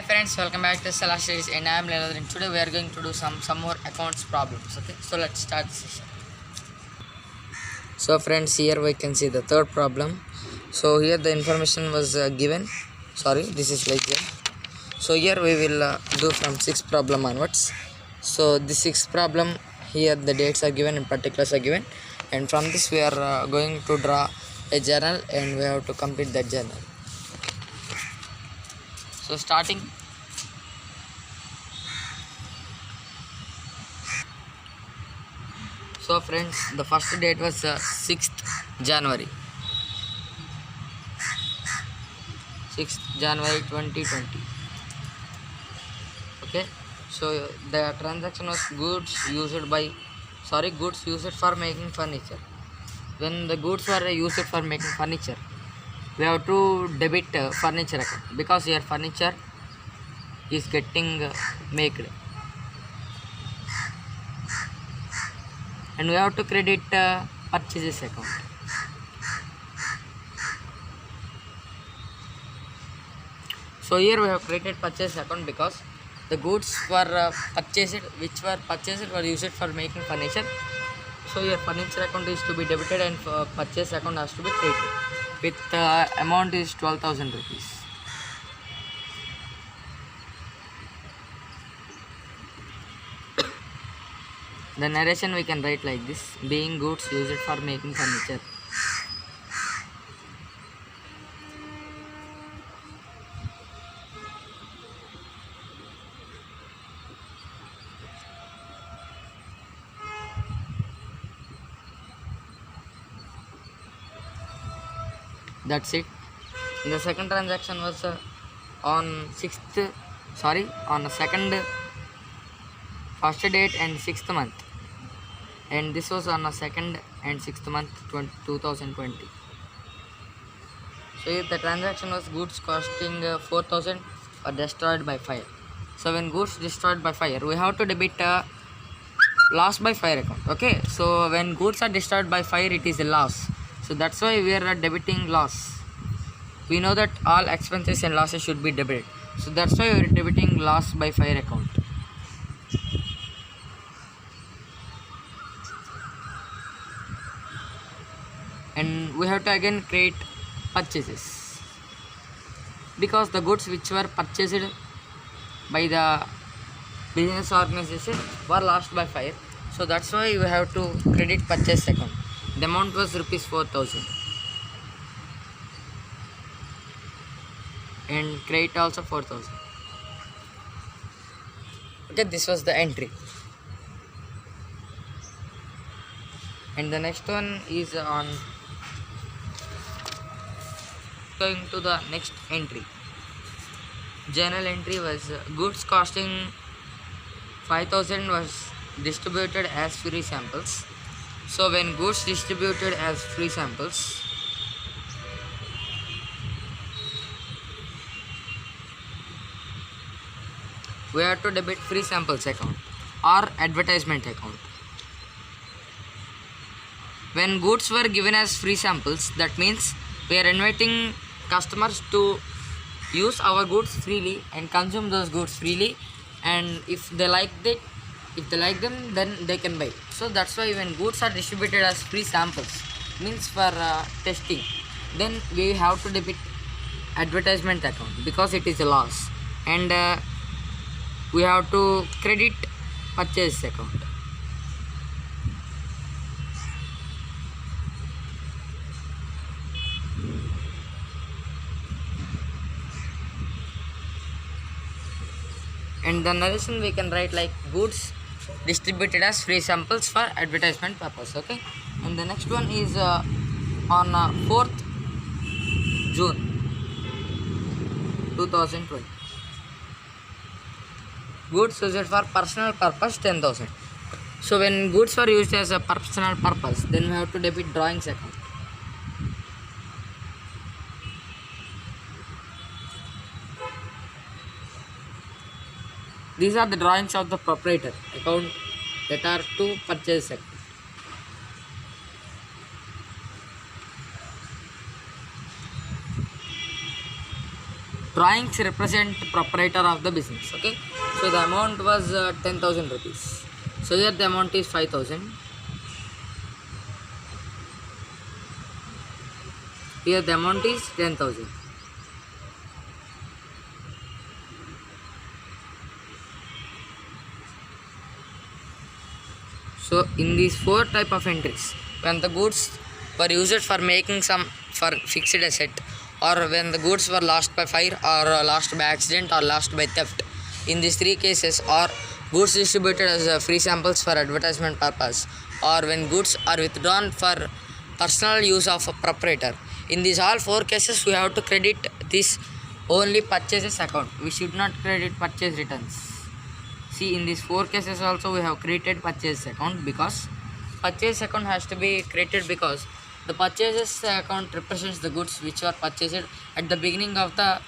friends, welcome back to Salah series and I am Leonard and today we are going to do some more accounts problems. Okay, so let's start the session. So friends, here we can see the third problem. So here the information was given. Sorry, this is like that. So here we will do from sixth problem onwards. So the sixth problem, here the dates are given and particulars are given, and from this we are going to draw a journal and we have to complete that journal. So starting. So friends, the first date was 6th January. 6th January 2020. Okay. So the transaction was goods used for making furniture. When the goods were used for making furniture, we have to debit furniture account because your furniture is getting made. And we have to credit purchases account. So here we have created purchase account because the goods were purchased were used for making furniture. So your furniture account is to be debited and purchase account has to be credited. With amount is 12,000 rupees. The narration we can write like this: being goods used for making furniture. That's it. The second transaction was on the second, first date and 6th month, and this was on the 2nd and 6th month 2020. So if the transaction was goods costing 4,000 or destroyed by fire. So when goods destroyed by fire, we have to debit loss by fire account. Okay, so when goods are destroyed by fire, it is a loss. So that's why we are debiting loss. We know that all expenses and losses should be debited. So that's why we are debiting loss by fire account. And we have to again create purchases because the goods which were purchased by the business organization were lost by fire. So that's why we have to credit purchase account. The amount was rupees 4,000 and credit also 4,000. Okay, this was the entry. And the next one is on going to the next entry. Journal entry was goods costing 5,000 was distributed as free samples. So when goods distributed as free samples, we have to debit free samples account or advertisement account. When goods were given as free samples, that means we are inviting customers to use our goods freely and consume those goods freely, and if they like them, then they can buy. So that's why when goods are distributed as free samples, means for testing, then we have to debit advertisement account because it is a loss, and we have to credit purchase account. And the narration we can write like goods distributed as free samples for advertisement purpose. Okay, and the next one is on 4th June 2020. Goods used for personal purpose 10,000. So when goods were used as a personal purpose, then we have to debit drawings account. These are the drawings of the proprietor account that are to purchase account. drawings represent proprietor of the business. Okay, so the amount was 10,000 rupees. So here the amount is 5,000. Here the amount is 10,000. So in these four type of entries, when the goods were used for making some for fixed asset, or when the goods were lost by fire, or lost by accident, or lost by theft, in these three cases, or goods distributed as free samples for advertisement purpose, or when goods are withdrawn for personal use of a proprietor, in these all four cases we have to credit this only purchases account. We should not credit purchase returns. See, in these four cases also we have created purchase account, because purchase account has to be created because the purchases account represents the goods which were purchased at the beginning of the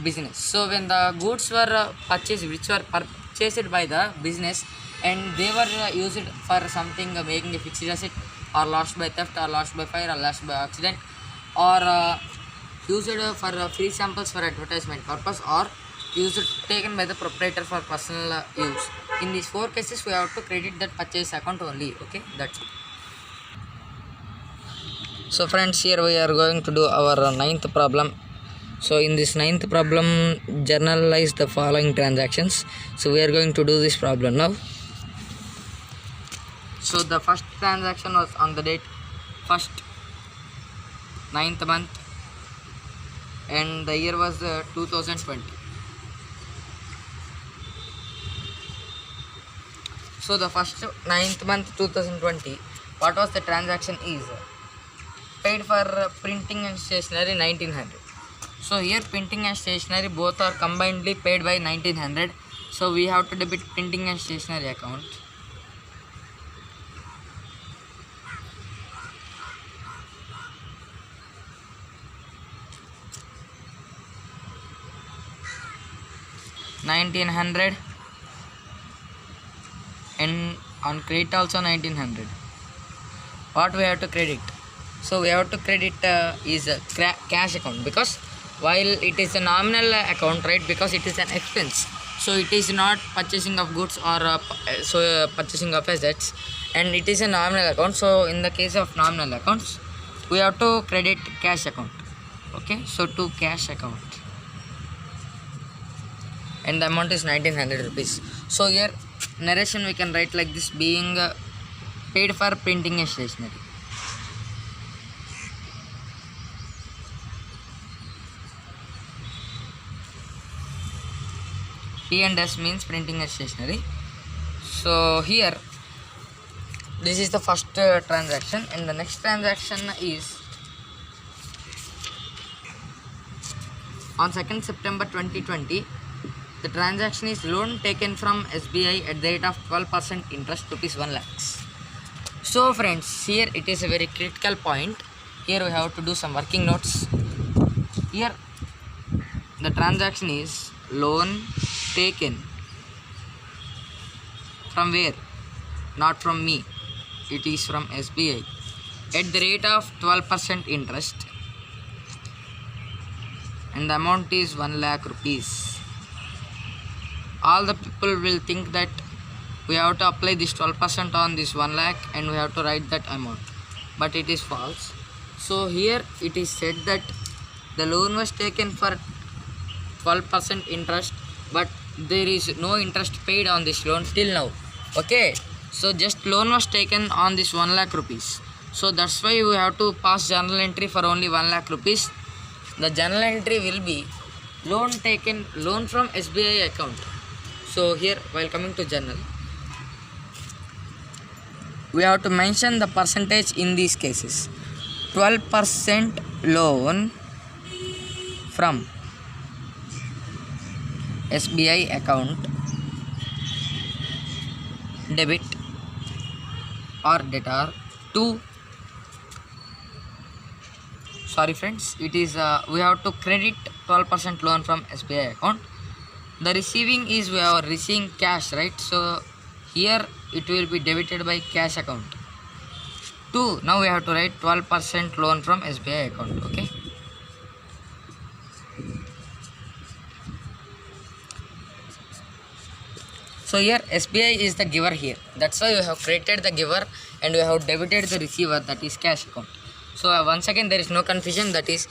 business. So when the goods were purchased which were purchased by the business and they were used for something making a fixed asset, or lost by theft, or lost by fire, or lost by accident, or used for free samples for advertisement purpose, or taken by the proprietor for personal use. In these four cases we have to credit that purchase account only. Okay, that's it. So friends, here we are going to do our ninth problem. So in this ninth problem, journalize the following transactions. So we are going to do this problem now. So the first transaction was on the date 1st 9th month, and the year was 2020. So the first 9th month 2020, what was the transaction is paid for printing and stationery 1900. So here printing and stationery both are combinedly paid by 1900. So we have to debit printing and stationery account. $1900, and on credit also 1900. What we have to credit? So we have to credit is a cash account, because while it is a nominal account, right, because it is an expense, so it is not purchasing of goods or purchasing of assets, and it is a nominal account. So in the case of nominal accounts we have to credit cash account. Okay, so to cash account, and the amount is 1900 rupees. So here narration we can write like this: being paid for printing and stationery. P and S means printing and stationery. So here this is the first transaction, and the next transaction is on 2nd September 2020. The transaction is loan taken from SBI at the rate of 12% interest, rupees 1 lakhs. So friends, here it is a very critical point. Here we have to do some working notes. Here the transaction is loan taken from where? Not from me, it is from SBI at the rate of 12% interest, and the amount is 1 lakh rupees. All the people will think that we have to apply this 12% on this 1 lakh and we have to write that amount, but it is false. So here it is said that the loan was taken for 12% interest, but there is no interest paid on this loan till now. Okay, so just loan was taken on this 1 lakh rupees. So that's why we have to pass journal entry for only 1 lakh rupees. The journal entry will be loan taken, loan from SBI account. So here while coming to journal, we have to mention the percentage in these cases. 12% loan from SBI account, debit or debtor to, sorry friends, it is we have to credit 12% loan from SBI account. The receiving is we are receiving cash, right? So here it will be debited by cash account. 2, now we have to write 12% loan from SBI account. Okay, So here SBI is the giver here. That's why we have created the giver and we have debited the receiver, that is cash account. So once again there is no confusion, that is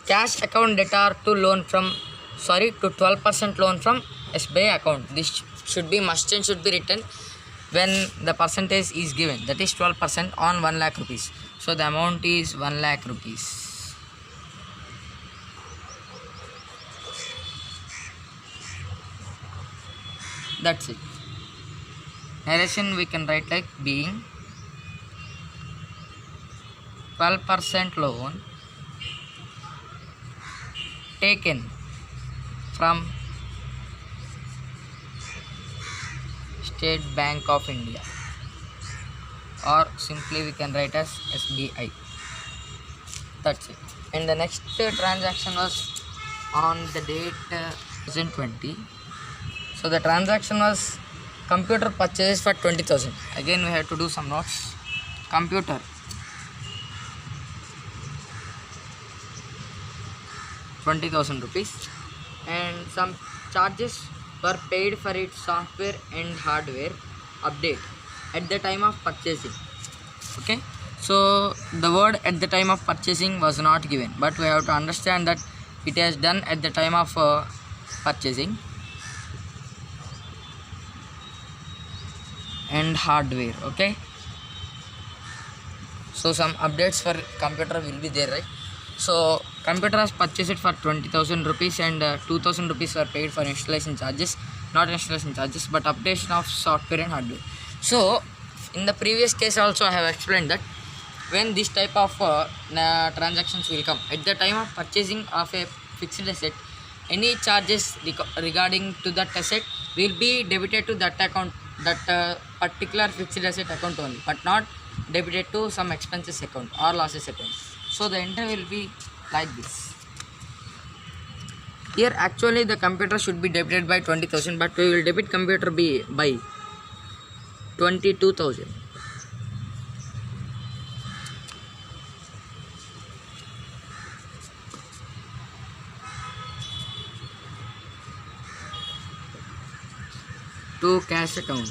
cash account debtor to 12% loan from SBI account. This should be must and should be written when the percentage is given, that is 12% on 1 lakh rupees. So the amount is 1 lakh rupees. That's it. Narration we can write like being 12% loan taken from State Bank of India, or simply we can write as SBI. That's it. And the next transaction was on the date 2020. So the transaction was computer purchase for 20,000. Again we have to do some notes. Computer, ₹20,000, and some charges were paid for its software and hardware update at the time of purchasing. Okay, so the word at the time of purchasing was not given, but we have to understand that it is done at the time of purchasing and hardware. Okay, so some updates for computer will be there, right? So computer has purchased it for 20,000 rupees and 2,000 rupees were paid for installation charges, not installation charges but updation of software and hardware. So in the previous case also I have explained that when this type of transactions will come at the time of purchasing of a fixed asset, any charges regarding to that asset will be debited to that account, that particular fixed asset account only, but not debited to some expenses account or losses account. So the entry will be like this. Here actually the computer should be debited by 20,000, but we will debit computer by 22,000. To cash account.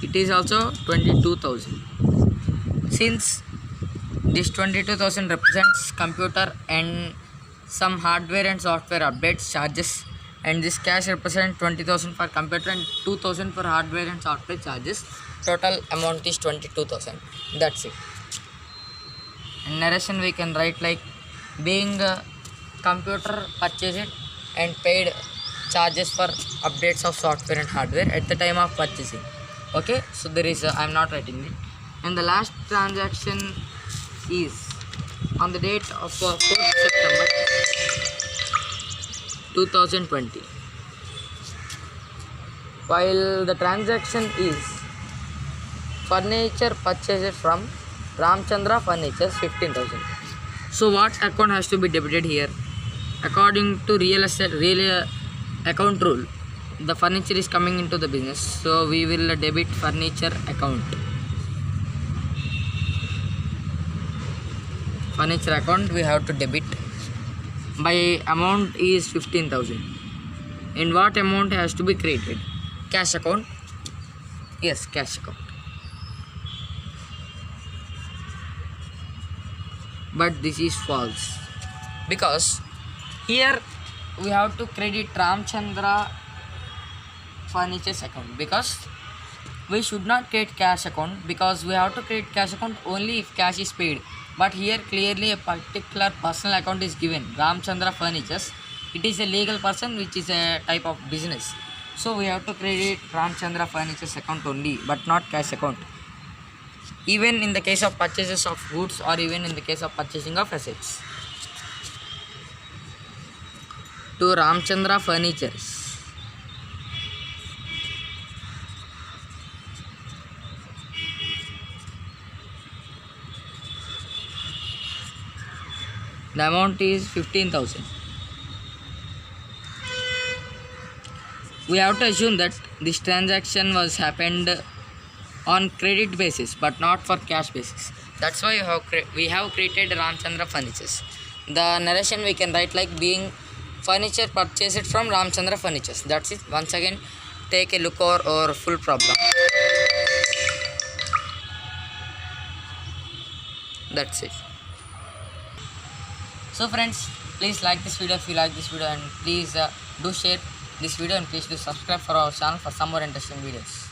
It is also 22,000. Since this 22,000 represents computer and some hardware and software updates charges, and this cash represents 20,000 for computer and 2,000 for hardware and software charges, total amount is 22,000. That's it. In narration we can write like being computer purchased and paid charges for updates of software and hardware at the time of purchasing. Okay, so there is I am not writing it. And the last transaction is on the date of 4th September 2020. While the transaction is furniture purchased from Ramchandra Furnitures 15,000. So what account has to be debited here? According to real account rule, the furniture is coming into the business, so we will debit furniture account. Furniture account we have to debit by amount is 15,000. In what amount has to be created? Cash account. Yes, cash account. But this is false, because here we have to credit Ramchandra Furnitures account, because we should not create cash account, because we have to create cash account only if cash is paid. But here clearly a particular personal account is given, Ramchandra Furnitures. It is a legal person which is a type of business, so we have to credit Ramchandra Furnitures account only, but not cash account, even in the case of purchases of goods or even in the case of purchasing of assets. To Ramchandra Furnitures. The amount is 15,000. We have to assume that this transaction was happened on credit basis but not for cash basis. That's why we have created Ramchandra Furnitures. The narration we can write like being furniture, purchase it from Ramchandra Furnitures. That's it. Once again, take a look over our full problem. That's it. So friends, please like this video if you like this video, and please do share this video, and please do subscribe for our channel for some more interesting videos.